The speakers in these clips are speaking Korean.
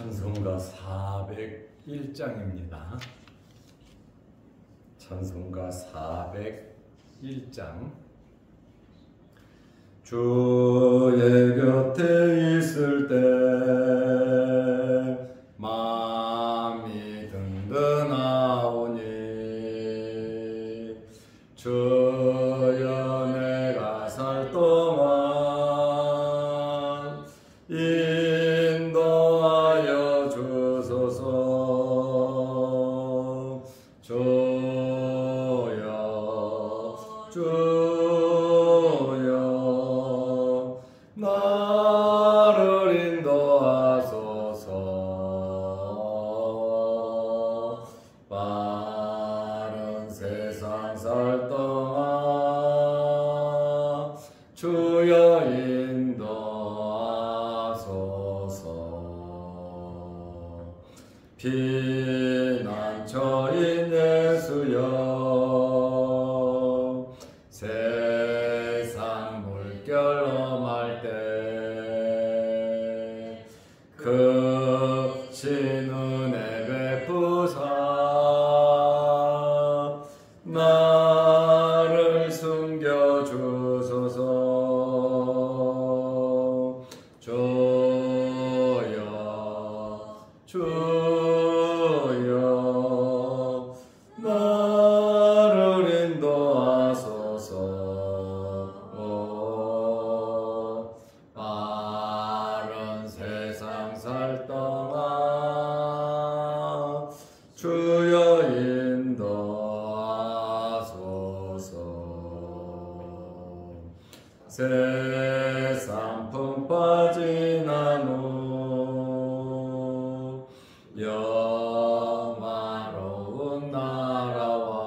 찬송가 401장입니다. 찬송가 401장. 주의 곁에 있을 때 마음이 든든하오니 주여 내가 살 동안 인도하여 주소서. 주여 나를 인도하소서. 빠른 세상 살 동안 주여 인도하소서. 피난처인 예수여 세상 물결 엄할 때 크신 은혜 베푸사 나를 숨겨주소서. 주여 나를 인도하소서. 빠른 세상 살 동안 주여 인도하소서. 세상 풍 빠진 한후 영화로운 나라와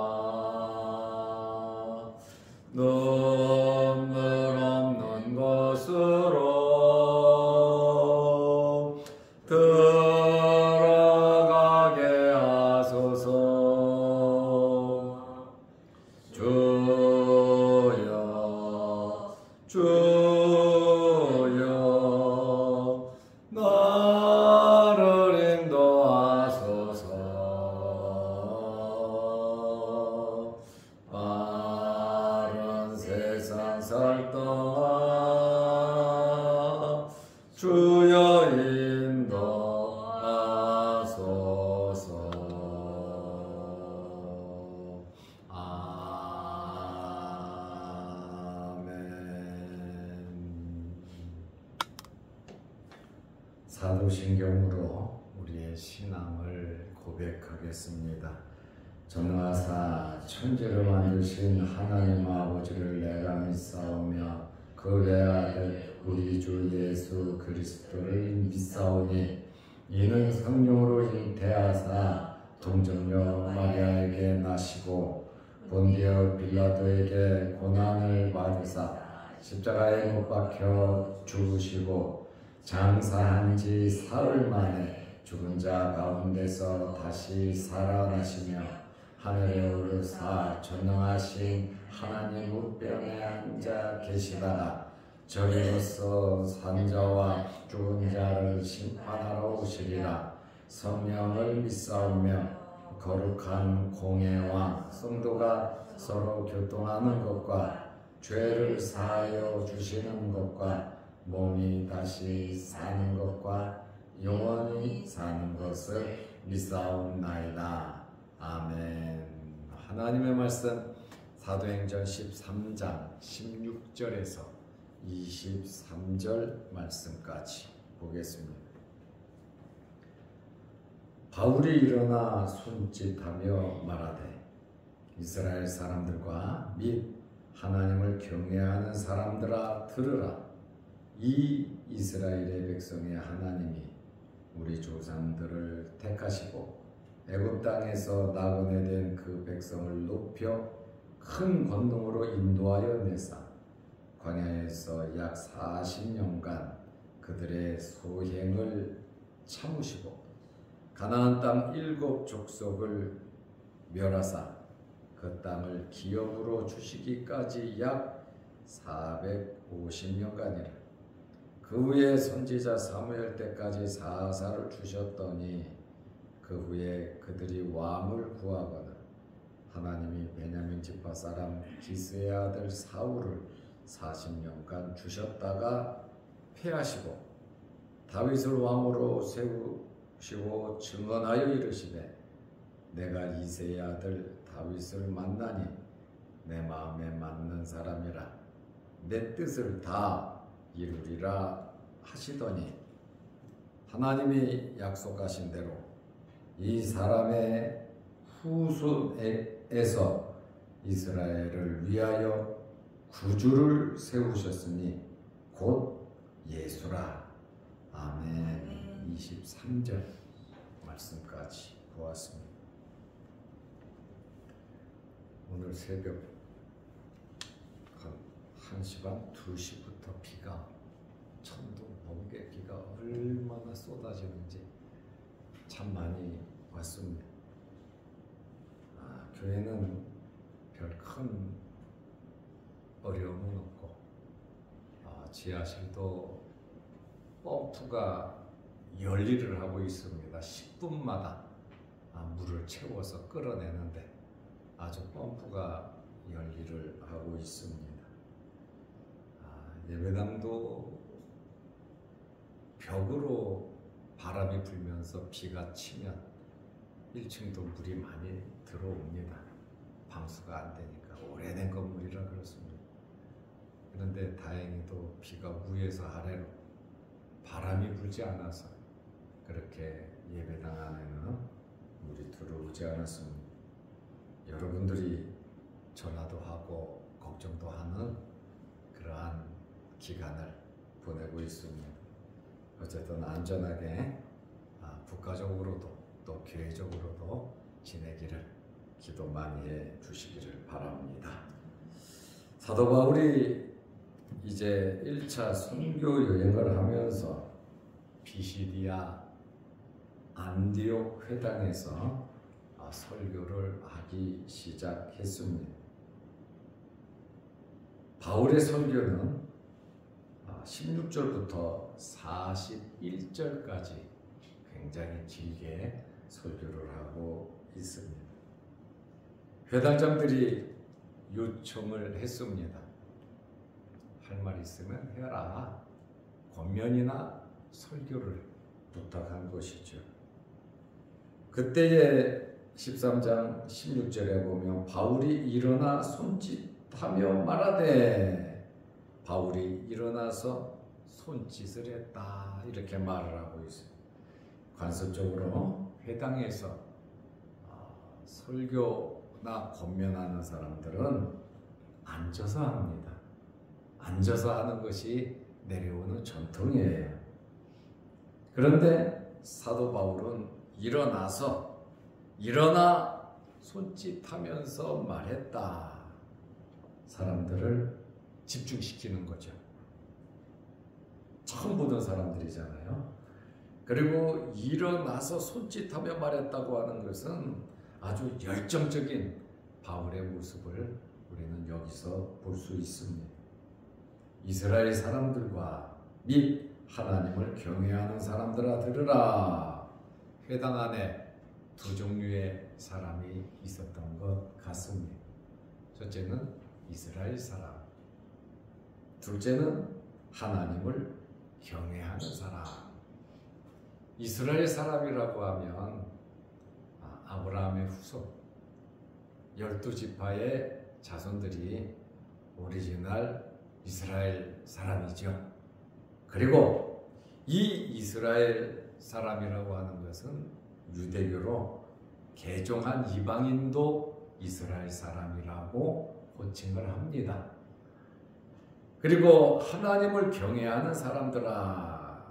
눈물 없는 곳으로 들어가게 하소서. 주여 나를 인도하소서. 빠른 세상 살 동안 주여 인도하소서. 사도신경으로 우리의 신앙을 고백하겠습니다. 전능하사 천지를 만드신 하나님 아버지를 내가 믿사오며 그 외아들 우리 주 예수 그리스도를 믿사오니 이는 성령으로 잉태하사 동정녀 마리아에게 나시고 본디오 빌라도에게 고난을 받으사 십자가에 못 박혀 죽으시고 장사한 지 사흘 만에 죽은 자 가운데서 다시 살아나시며 하늘에 오르사 전능하신 하나님 우편에 앉아 계시다가 저리로서 산자와 죽은 자를 심판하러 오시리라. 성령을 믿사오며 거룩한 공예와 성도가 서로 교통하는 것과 죄를 사하여 주시는 것과 몸이 다시 사는 것과 영원히 사는 것을 믿사옵나이다. 아멘. 하나님의 말씀 사도행전 13장 16절에서 23절 말씀까지 보겠습니다. 바울이 일어나 손짓하며 말하되 이스라엘 사람들과 및 하나님을 경외하는 사람들아 들으라. 이 이스라엘의 백성의 하나님이 우리 조상들을 택하시고 애굽 땅에서 나그네된 그 백성을 높여 큰 권능으로 인도하여 내사 광야에서 약 40년간 그들의 소행을 참으시고 가나안 땅 7 족속을 멸하사 그 땅을 기업으로 주시기까지 약 450년간이라. 그 후에 선지자 사무엘 때까지 사사를 주셨더니 그 후에 그들이 왕을 구하거늘 하나님이 베냐민 지파 사람 기스의 아들 사울을 40년간 주셨다가 패하시고 다윗을 왕으로 세우시고 증언하여 이르시되 내가 이새의 아들 다윗을 만나니 내 마음에 맞는 사람이라 내 뜻을 다 이루리라 하시더니 하나님이 약속하신 대로 이 사람의 후손에서 이스라엘을 위하여 구주를 세우셨으니 곧 예수라. 아멘. 23절 말씀까지 보았습니다. 오늘 새벽 한 1시 반, 2시부터 비가 천둥, 번개 비가 얼마나 쏟아지는지 참 많이 왔습니다. 교회는 별 큰 어려움은 없고 지하실도 펌프가 열일을 하고 있습니다. 10분마다 물을 채워서 끌어내는데 아주 펌프가 열일을 하고 있습니다. 예배당도 벽으로 바람이 불면서 비가 치면 1층도 물이 많이 들어옵니다. 방수가 안 되니까 오래된 건물이라 그렇습니다. 그런데 다행히도 비가 위에서 아래로 바람이 불지 않아서 그렇게 예배당 안에는 물이 들어오지 않았습니다. 여러분들이 전화도 하고 걱정도 하는 그러한 기간을 보내고 있습니다. 어쨌든 안전하게 국가적으로도 또 교회적으로도 지내기를 기도 많이 해 주시기를 바랍니다. 사도 바울이 이제 1차 선교 여행을 하면서 피시디아 안디옥 회당에서 설교를 하기 시작했습니다. 바울의 설교는 16절부터 41절까지 굉장히 길게 설교를 하고 있습니다. 회당장들이 요청을 했습니다. 할 말 있으면 해라. 권면이나 설교를 부탁한 것이죠. 그때의 13장 16절에 보면 바울이 일어나 손짓하며 말하되 바울이 일어나서 손짓을 했다 이렇게 말을 하고 있어요. 관습적으로 회당에서 설교나 권면하는 사람들은 앉아서 합니다. 앉아서 하는 것이 내려오는 전통이에요. 그런데 사도 바울은 일어나 손짓하면서 말했다. 사람들을 집중시키는 거죠. 처음 보는 사람들이잖아요. 그리고 일어나서 손짓하며 말했다고 하는 것은 아주 열정적인 바울의 모습을 우리는 여기서 볼 수 있습니다. 이스라엘 사람들과 및 하나님을 경외하는 사람들아 들으라. 회당 안에 두 종류의 사람이 있었던 것 같습니다. 첫째는 이스라엘 사람, 둘째는 하나님을 경외하는 사람. 이스라엘 사람이라고 하면 아브라함의 후손 12지파의 자손들이 오리지널 이스라엘 사람이죠. 그리고 이 이스라엘 사람이라고 하는 것은 유대교로 개종한 이방인도 이스라엘 사람이라고 호칭을 합니다. 그리고 하나님을 경외하는 사람들아,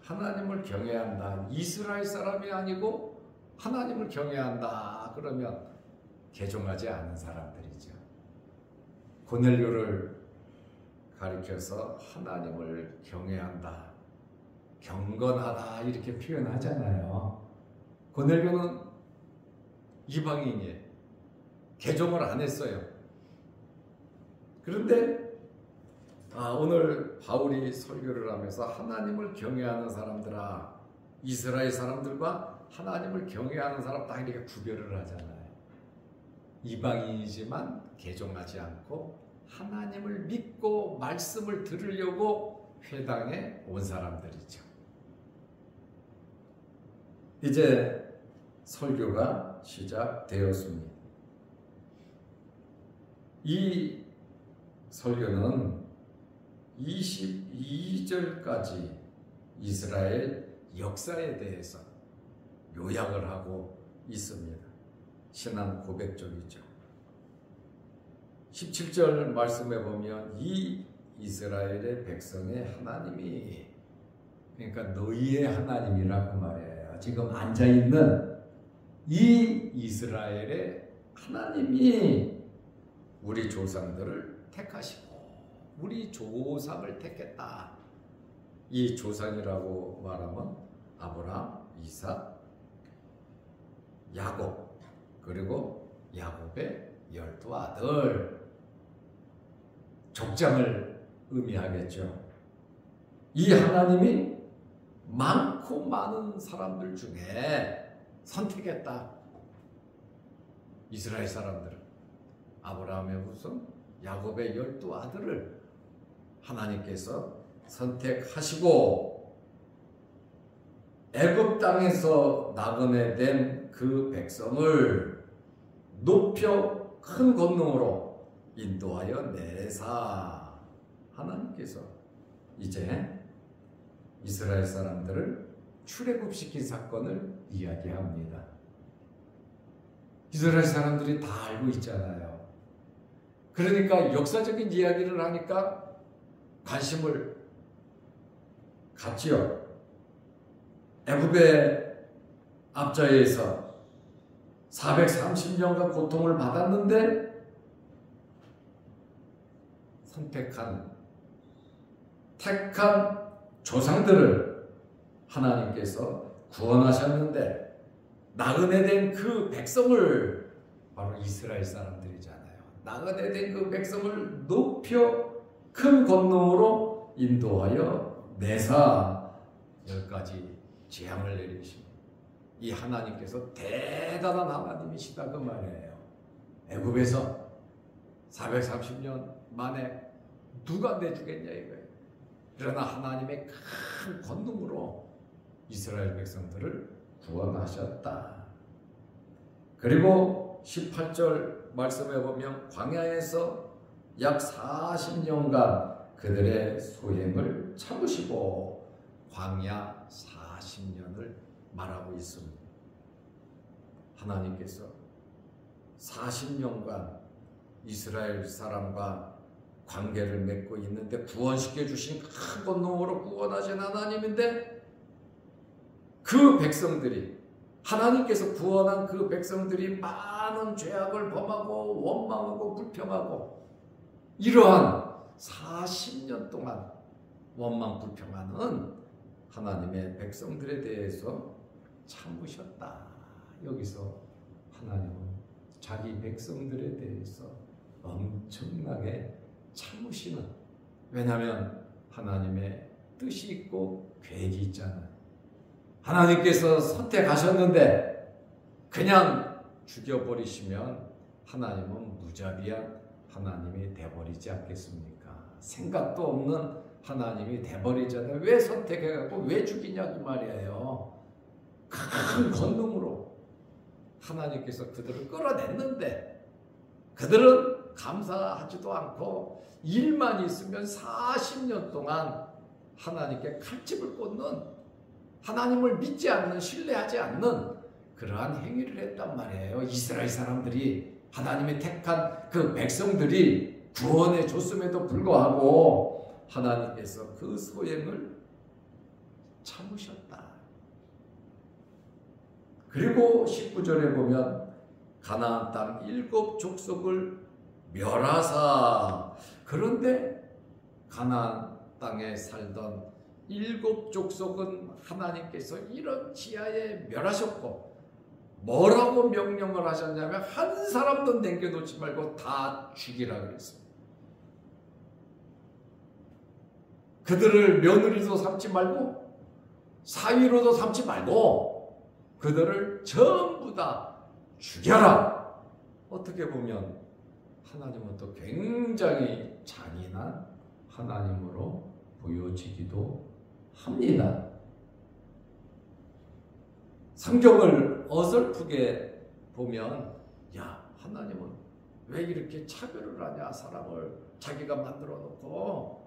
하나님을 경외한다. 이스라엘 사람이 아니고 하나님을 경외한다. 그러면 개종하지 않은 사람들이죠. 고넬료를 가리켜서 하나님을 경외한다, 경건하다 이렇게 표현하잖아요. 고넬료는 이방인이에요. 개종을 안 했어요. 그런데 오늘 바울이 설교를 하면서 하나님을 경외하는 사람들아, 이스라엘 사람들과 하나님을 경외하는 사람 딱 이렇게 구별을 하잖아요. 이방인이지만 개종하지 않고 하나님을 믿고 말씀을 들으려고 회당에 온 사람들이죠. 이제 설교가 시작되었습니다. 이 설교는 22절까지 이스라엘 역사에 대해서 요약을 하고 있습니다. 신앙 고백적이죠. 17절 말씀에 보면 이 이스라엘의 백성의 하나님이, 그러니까 너희의 하나님이라고 말해요. 지금 앉아있는 이 이스라엘의 하나님이 우리 조상들을 택하시고 우리 조상을 택했다. 이 조상이라고 말하면 아브라함, 이삭, 야곱, 그리고 야곱의 12아들, 족장을 의미하겠죠. 이 하나님이 많고 많은 사람들 중에 선택했다. 이스라엘 사람들을, 아브라함의 후손 야곱의 12아들을 하나님께서 선택하시고 애굽 땅에서 나그네 된 그 백성을 높여 큰 권능으로 인도하여 내사. 하나님께서 이제 이스라엘 사람들을 출애굽시킨 사건을 이야기합니다. 이스라엘 사람들이 다 알고 있잖아요. 그러니까 역사적인 이야기를 하니까 관심을 갖지요. 애굽의 압자에서 430년간 고통을 받았는데 택한 조상들을 하나님께서 구원하셨는데 나그네된 그 백성을, 바로 이스라엘 사람들이잖아요. 나그네된 그 백성을 높여 큰 권능으로 인도하여 내사. 10가지 재앙을 내리신 이 하나님께서 대단한 하나님이시다 그 말이에요. 애굽에서 430년 만에 누가 내주겠냐 이거예요. 그러나 하나님의 큰 권능으로 이스라엘 백성들을 구원하셨다. 그리고 18절 말씀해 보면 광야에서 약 40년간 그들의 소행을 참으시고, 광야 40년을 말하고 있습니다. 하나님께서 40년간 이스라엘 사람과 관계를 맺고 있는데 구원시켜 주신 큰 권능으로 구원하신 하나님인데, 그 백성들이, 하나님께서 구원한 그 백성들이 많은 죄악을 범하고 원망하고 불평하고, 이러한 40년 동안 원망 불평하는 하나님의 백성들에 대해서 참으셨다. 여기서 하나님은 자기 백성들에 대해서 엄청나게 참으시는, 왜냐하면 하나님의 뜻이 있고 계획이 있잖아요. 하나님께서 선택하셨는데 그냥 죽여버리시면 하나님은 무자비한 하나님이 돼버리지 않겠습니까? 생각도 없는 하나님이 돼버리잖아요. 왜 선택해갖고 왜 죽이냐 그 말이에요. 큰 권능으로 하나님께서 그들을 끌어냈는데 그들은 감사하지도 않고 일만 있으면 40년 동안 하나님께 칼집을 꽂는, 하나님을 믿지 않는, 신뢰하지 않는 그러한 행위를 했단 말이에요. 이스라엘 사람들이, 하나님이 택한 그 백성들이 구원해 줬음에도 불구하고 하나님께서 그 소행을 참으셨다. 그리고 19절에 보면 가나안 땅 7 족속을 멸하사, 그런데 가나안 땅에 살던 7 족속은 하나님께서 이런 지하에 멸하셨고, 뭐라고 명령을 하셨냐면 한 사람도 남겨놓지 말고 다 죽이라 그랬습니다. 그들을 며느리도 삼지 말고 사위로도 삼지 말고 그들을 전부 다 죽여라. 어떻게 보면 하나님은 또 굉장히 잔인한 하나님으로 보여지기도 합니다. 성경을 어설프게 보면 야, 하나님은 왜 이렇게 차별을 하냐, 사람을 자기가 만들어 놓고.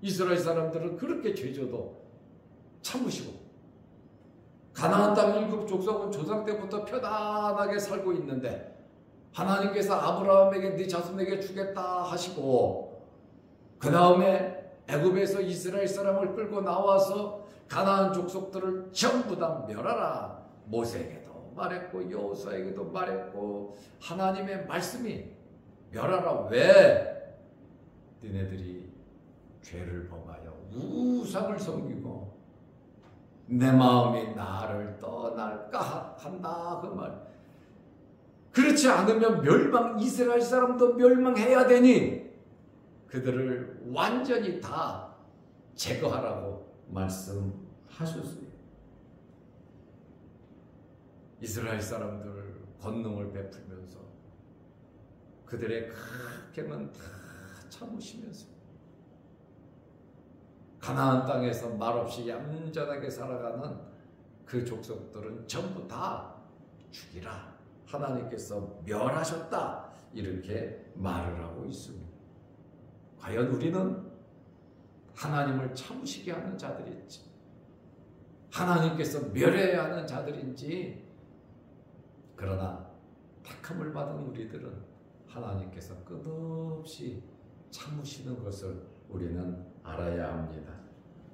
이스라엘 사람들은 그렇게 죄져도 참으시고 가나안 땅 일곱 족속은 조상 때부터 편안하게 살고 있는데 하나님께서 아브라함에게 네 자손에게 주겠다 하시고 그 다음에 애굽에서 이스라엘 사람을 끌고 나와서 가나안 족속들을 전부 다 멸하라. 모세에게도 말했고 여호수아에게도 말했고 하나님의 말씀이 멸하라. 왜? 너네들이 죄를 범하여 우상을 섬기고 내 마음이 나를 떠날까 한다 그 말. 그렇지 않으면 이스라엘 사람도 멸망해야 되니 그들을 완전히 다 제거하라고 말씀하셨어요. 이스라엘 사람들 권능을 베풀면서 그들의 각행은 다 참으시면서 가나안 땅에서 말없이 얌전하게 살아가는 그 족속들은 전부 다 죽이라. 하나님께서 멸하셨다. 이렇게 말을 하고 있습니다. 과연 우리는 하나님을 참으시게 하는 자들인지 하나님께서 멸해야 하는 자들인지. 그러나 택함을 받은 우리들은 하나님께서 끝없이 참으시는 것을 우리는 알아야 합니다.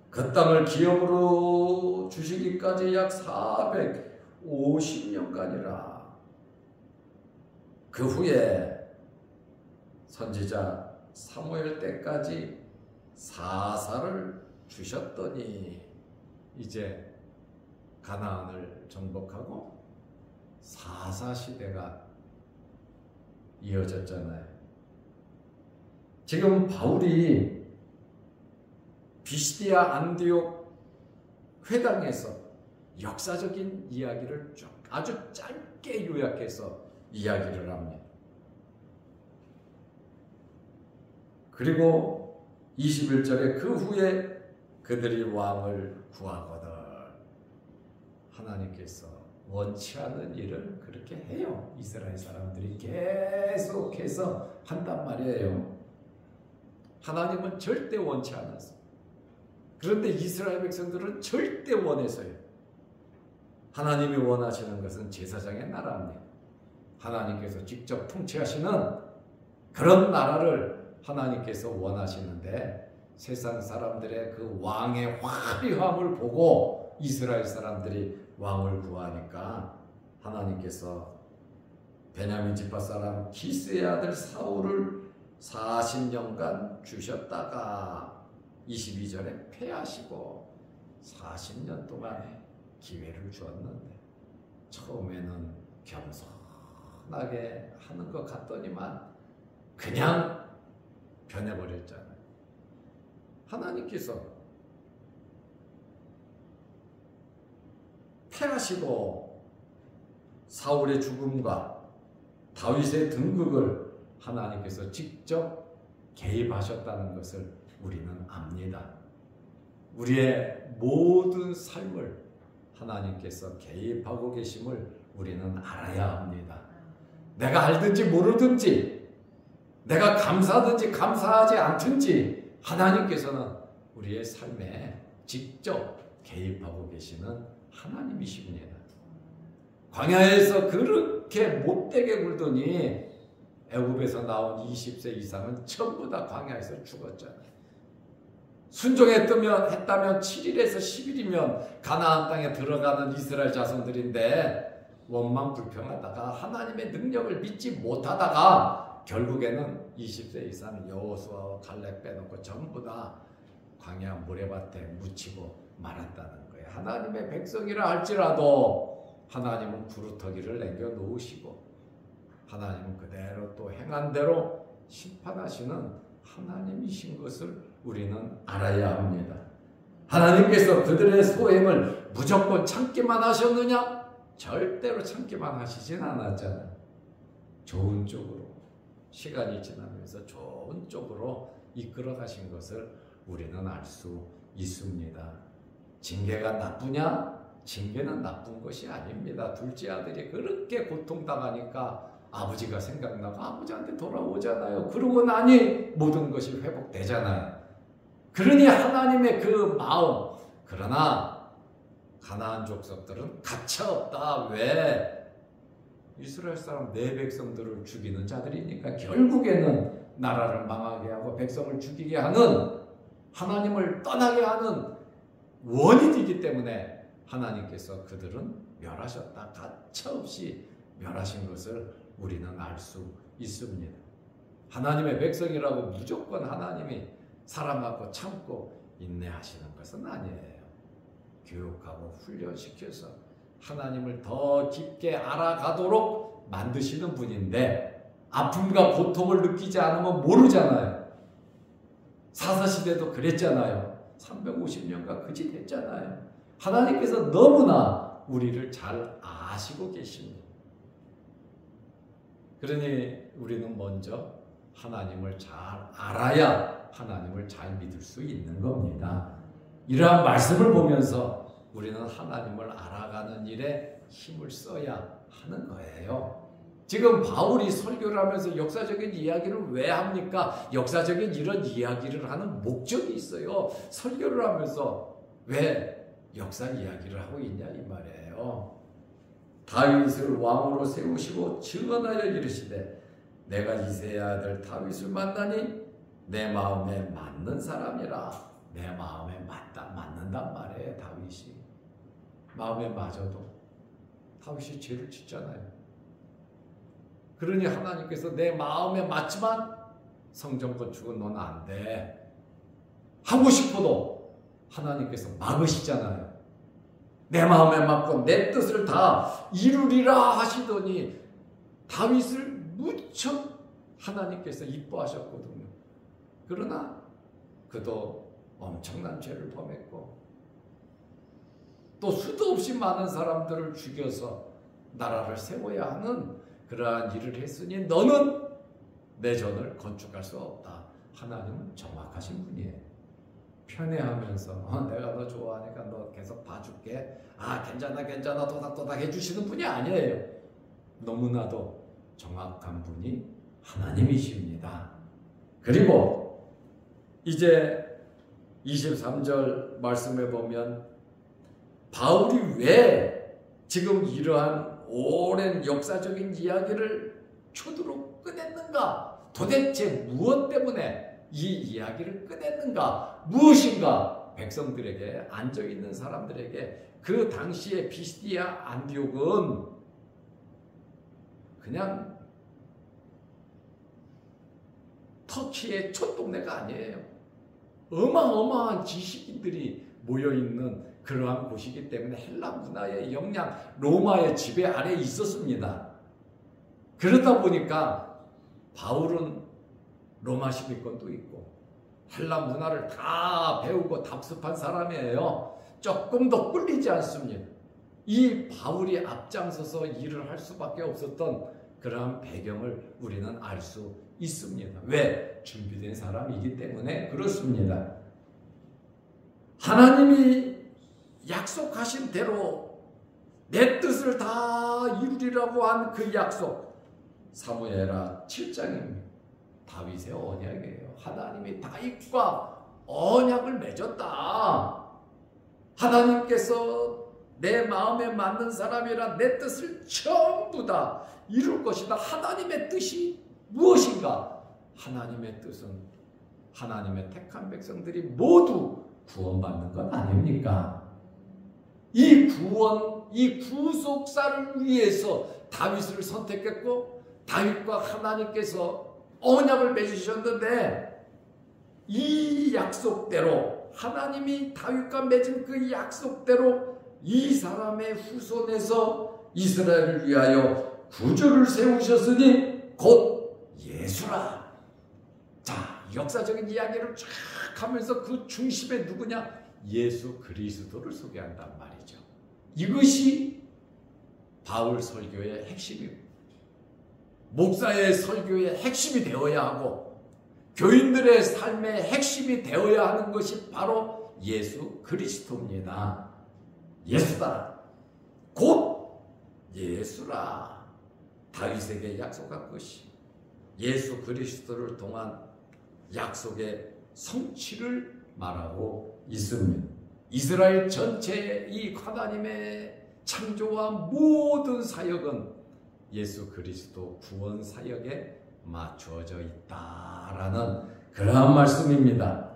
그 땅을 기업으로 주시기까지 약 450년간이라. 그 후에 선지자 사무엘 때까지 사사를 주셨더니 이제 가나안을 정복하고 사사 시대가 이어졌잖아요. 지금 바울이 비시디아 안디옥 회당에서 역사적인 이야기를 쭉 아주 짧게 요약해서 이야기를 합니다. 그리고 21절에 그 후에 그들이 왕을 구하거든. 하나님께서 원치 않는 일을 그렇게 해요. 이스라엘 사람들이 계속해서 한단 말이에요. 하나님은 절대 원치 않았어요. 그런데 이스라엘 백성들은 절대 원해서요. 하나님이 원하시는 것은 제사장의 나라입니다. 하나님께서 직접 통치하시는 그런 나라를 하나님께서 원하시는데 세상 사람들의 그 왕의 화려함을 보고 이스라엘 사람들이 왕을 구하니까 하나님께서 베냐민 지파 사람 기스의 아들 사울을 40년간 주셨다가 22절에 패하시고 40년 동안 기회를 주었는데 처음에는 겸손하게 하는 것 같더니만 그냥 변해버렸잖아요. 하나님께서 패하시고 사울의 죽음과 다윗의 등극을 하나님께서 직접 개입하셨다는 것을 우리는 압니다. 우리의 모든 삶을 하나님께서 개입하고 계심을 우리는 알아야 합니다. 내가 알든지 모르든지 내가 감사하든지 감사하지 않든지 하나님께서는 우리의 삶에 직접 개입하고 계시는 하나님이십니다. 광야에서 그렇게 못되게 굴더니 애굽에서 나온 20세 이상은 전부 다 광야에서 죽었잖아요. 순종했다면 7일에서 10일이면 가나안 땅에 들어가는 이스라엘 자손들인데 원망 불평하다가 하나님의 능력을 믿지 못하다가 결국에는 20세 이상 여호수아와 갈렙 빼놓고 전부 다 광야 모래밭에 묻히고 말았다는 거예요. 하나님의 백성이라 할지라도 하나님은 구루터기를 남겨놓으시고 하나님은 그대로 또 행한 대로 심판하시는 하나님이신 것을 우리는 알아야 합니다. 하나님께서 그들의 소행을 무조건 참기만 하셨느냐? 절대로 참기만 하시진 않았잖아요. 좋은 쪽으로, 시간이 지나면서 좋은 쪽으로 이끌어 가신 것을 우리는 알 수 있습니다. 징계가 나쁘냐? 징계는 나쁜 것이 아닙니다. 둘째 아들이 그렇게 고통당하니까 아버지가 생각나고 아버지한테 돌아오잖아요. 그러고 나니 모든 것이 회복되잖아요. 그러니 하나님의 그 마음, 그러나 가나안 족속들은 가차없다. 왜? 이스라엘 사람 내 백성들을 죽이는 자들이니까 결국에는 나라를 망하게 하고 백성을 죽이게 하는, 하나님을 떠나게 하는 원인이기 때문에 하나님께서 그들은 멸하셨다. 가차없이 멸하신 것을 우리는 알 수 있습니다. 하나님의 백성이라고 무조건 하나님이 사랑하고 참고 인내하시는 것은 아니에요. 교육하고 훈련시켜서 하나님을 더 깊게 알아가도록 만드시는 분인데, 아픔과 고통을 느끼지 않으면 모르잖아요. 사사시대도 그랬잖아요. 350년간 그짓 했잖아요. 하나님께서 너무나 우리를 잘 아시고 계십니다. 그러니 우리는 먼저 하나님을 잘 알아야 하나님을 잘 믿을 수 있는 겁니다. 이러한 말씀을 보면서 우리는 하나님을 알아가는 일에 힘을 써야 하는 거예요. 지금 바울이 설교를 하면서 역사적인 이야기를 왜 합니까? 역사적인 이런 이야기를 하는 목적이 있어요. 설교를 하면서 왜 역사 이야기를 하고 있냐 이 말이에요. 다윗을 왕으로 세우시고 증언하여 이르시되 내가 이새의 아들 다윗을 만나니 내 마음에 맞는 사람이라. 내 마음에 맞는단 말이에요. 다윗이 마음에 맞아도 다윗이 죄를 짓잖아요. 그러니 하나님께서 내 마음에 맞지만 성전 건축은 너는 안 돼 하고 싶어도 하나님께서 막으시잖아요. 내 마음에 맞고 내 뜻을 다 이루리라 하시더니 다윗을 무척 하나님께서 이뻐하셨거든요. 그러나 그도 엄청난 죄를 범했고 또 수도 없이 많은 사람들을 죽여서 나라를 세워야 하는 그러한 일을 했으니 너는 내 전을 건축할 수 없다. 하나님은 정확하신 분이에요. 편애하면서 내가 너 좋아하니까 너 계속 봐줄게. 괜찮아 도닥도닥 해주시는 분이 아니에요. 너무나도 정확한 분이 하나님이십니다. 그리고 이제 23절 말씀에 보면 바울이 왜 지금 이러한 오랜 역사적인 이야기를 초두로 꺼냈는가? 도대체 무엇 때문에 이 이야기를 꺼냈는가? 무엇인가? 백성들에게, 앉아있는 사람들에게 그 당시에 비스디아 안디옥은 그냥 터키의 촌동네가 아니에요. 어마어마한 지식인들이 모여있는 그러한 곳이기 때문에 헬라 문화의 영향, 로마의 지배 아래에 있었습니다. 그러다 보니까 바울은 로마 시민권도 있고 헬라 문화를 다 배우고 답습한 사람이에요. 조금 더 끌리지 않습니다. 이 바울이 앞장서서 일을 할 수밖에 없었던 그러한 배경을 우리는 알 수 있습니다. 왜? 준비된 사람이기 때문에 그렇습니다. 하나님이 약속하신 대로 내 뜻을 다 이루리라고 한 그 약속, 사무엘하 7장입니다. 다윗의 언약이에요. 하나님이 다윗과 언약을 맺었다. 하나님께서 내 마음에 맞는 사람이라 내 뜻을 전부 다 이룰 것이다. 하나님의 뜻이 무엇인가? 하나님의 뜻은 하나님의 택한 백성들이 모두 구원받는 것 아닙니까? 이 구원, 이 구속사를 위해서 다윗을 선택했고 다윗과 하나님께서 언약을 맺으셨는데 이 약속대로 하나님이 다윗과 맺은 그 약속대로 이 사람의 후손에서 이스라엘을 위하여 구주를 세우셨으니 곧 예수라. 자, 역사적인 이야기를 쫙 하면서 그 중심에 누구냐? 예수 그리스도를 소개한단 말이죠. 이것이 바울 설교의 핵심입니다. 목사의 설교의 핵심이 되어야 하고 교인들의 삶의 핵심이 되어야 하는 것이 바로 예수 그리스도입니다. 예수다. 곧 예수라. 다윗에게 약속한 것이 예수 그리스도를 통한 약속의 성취를 말하고 있습니다. 이스라엘 전체의 이 하나님의 창조와 모든 사역은 예수 그리스도 구원 사역에 맞추어져 있다라는 그러한 말씀입니다.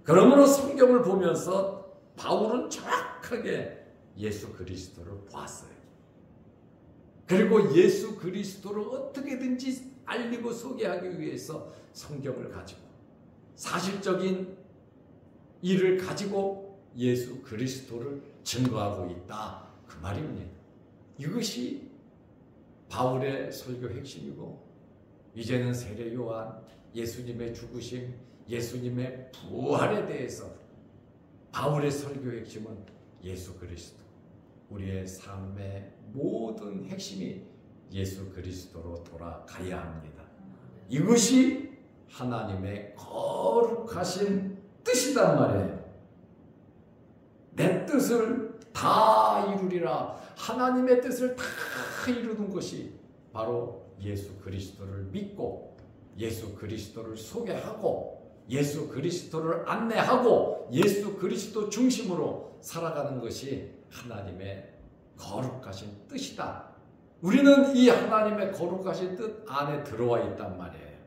그러므로 성경을 보면서 바울은 정확하게 예수 그리스도를 보았어요. 그리고 예수 그리스도를 어떻게든지 알리고 소개하기 위해서 성경을 가지고 사실적인 일을 가지고 예수 그리스도를 증거하고 있다. 그 말입니다. 이것이 바울의 설교 핵심이고 이제는 세례 요한 예수님의 죽으심, 예수님의 부활에 대해서 바울의 설교 핵심은 예수 그리스도. 우리의 삶의 모든 핵심이 예수 그리스도로 돌아가야 합니다. 이것이 하나님의 거룩하신 뜻이단 말이에요. 내 뜻을 다 이루리라. 하나님의 뜻을 다 이루는 것이 바로 예수 그리스도를 믿고 예수 그리스도를 소개하고 예수 그리스도를 안내하고 예수 그리스도 중심으로 살아가는 것이 하나님의 거룩하신 뜻이다. 우리는 이 하나님의 거룩하신 뜻 안에 들어와 있단 말이에요.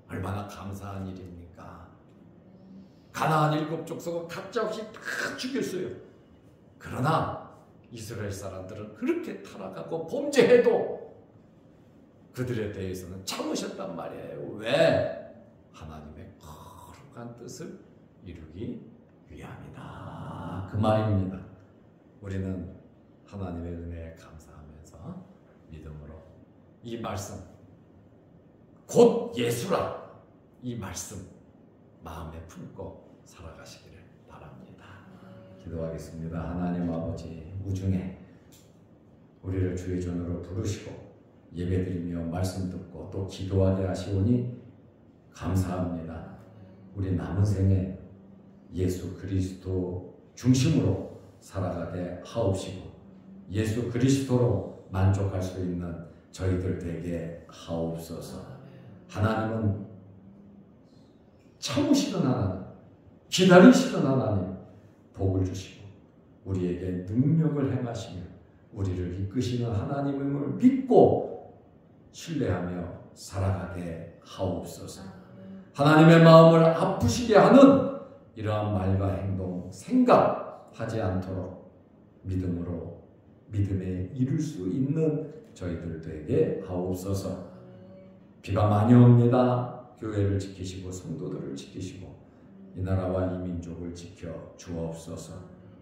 얼마나 감사한 일입니까? 가나안 7족속은 가짜없이 다 죽였어요. 그러나 이스라엘 사람들은 그렇게 타락하고 범죄해도 그들에 대해서는 참으셨단 말이에요. 왜? 하나님의 거룩한 뜻을 이루기 위함이다. 그 말입니다. 우리는 하나님의 은혜에 감사하면서 믿음으로 이 말씀, 곧 예수라, 이 말씀 마음에 품고 살아가시기를 바랍니다. 기도하겠습니다. 하나님 아버지, 우중에 우리를 주의 전으로 부르시고 예배드리며 말씀 듣고 또 기도하게 하시오니 감사합니다. 우리 남은 생에 예수 그리스도 중심으로 살아가게 하옵시고 예수 그리스도로 만족할 수 있는 저희들 되게 하옵소서. 하나님은 참으시는 하나님, 기다리시는 하나님, 복을 주시고 우리에게 능력을 행하시며 우리를 이끄시는 하나님을 믿고 신뢰하며 살아가게 하옵소서. 하나님의 마음을 아프시게 하는 이러한 말과 행동, 생각하지 않도록 믿음으로 믿음에 이룰 수 있는 저희들 되게 하옵소서. 비가 많이 옵니다. 교회를 지키시고 성도들을 지키시고 이 나라와 이 민족을 지켜 주옵소서.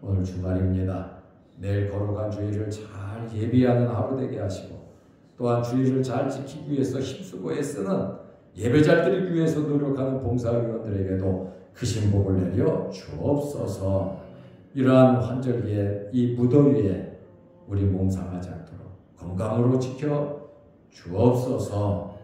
오늘 주말입니다. 내일 거룩한 주일을 잘 예비하는 하루 되게 하시고 또한 주일을 잘 지키기 위해서 힘쓰고 애쓰는 예배 잘 드리기 위해서 노력하는 봉사위원들에게도 크신 복을 내려 주옵소서. 이러한 환절기에 이 무더위에 우리 몸 상하지 않도록 건강으로 지켜 주옵소서.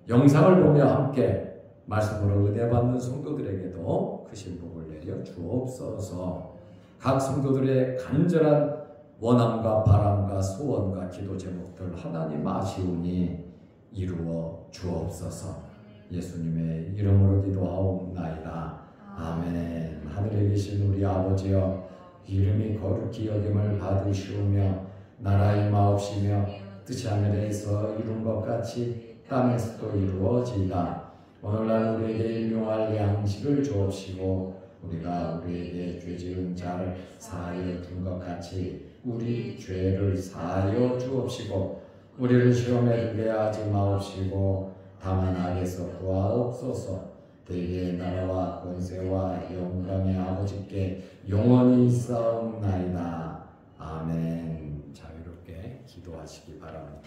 영상을 보며 함께 말씀으로 은혜 받는 성도들에게도 크신 복을 내려 주옵소서. 각 성도들의 간절한 원함과 바람과 소원과 기도 제목들 하나님 아시오니 이루어 주옵소서. 예수님의 이름으로 기도하옵나이다. 아멘. 하늘에 계신 우리 아버지여, 이름이 거룩히 여김을 받으시오며 나라 임하옵시며 뜻이 하늘에서 이룬 것 같이 땅에서도 이루어지이다. 오늘날 우리에게 일용할 양식을 주옵시고 우리가 우리에게 죄 지은 자를 사하여 준 것 같이 우리 죄를 사하여 주옵시고 우리를 시험에 들게 하지 마옵시고 다만 악에서 구하옵소서. 대개의 나라와 권세와 영광의 아버지께 영원히 있사옵나이다. 아멘. 자유롭게 기도하시기 바랍니다.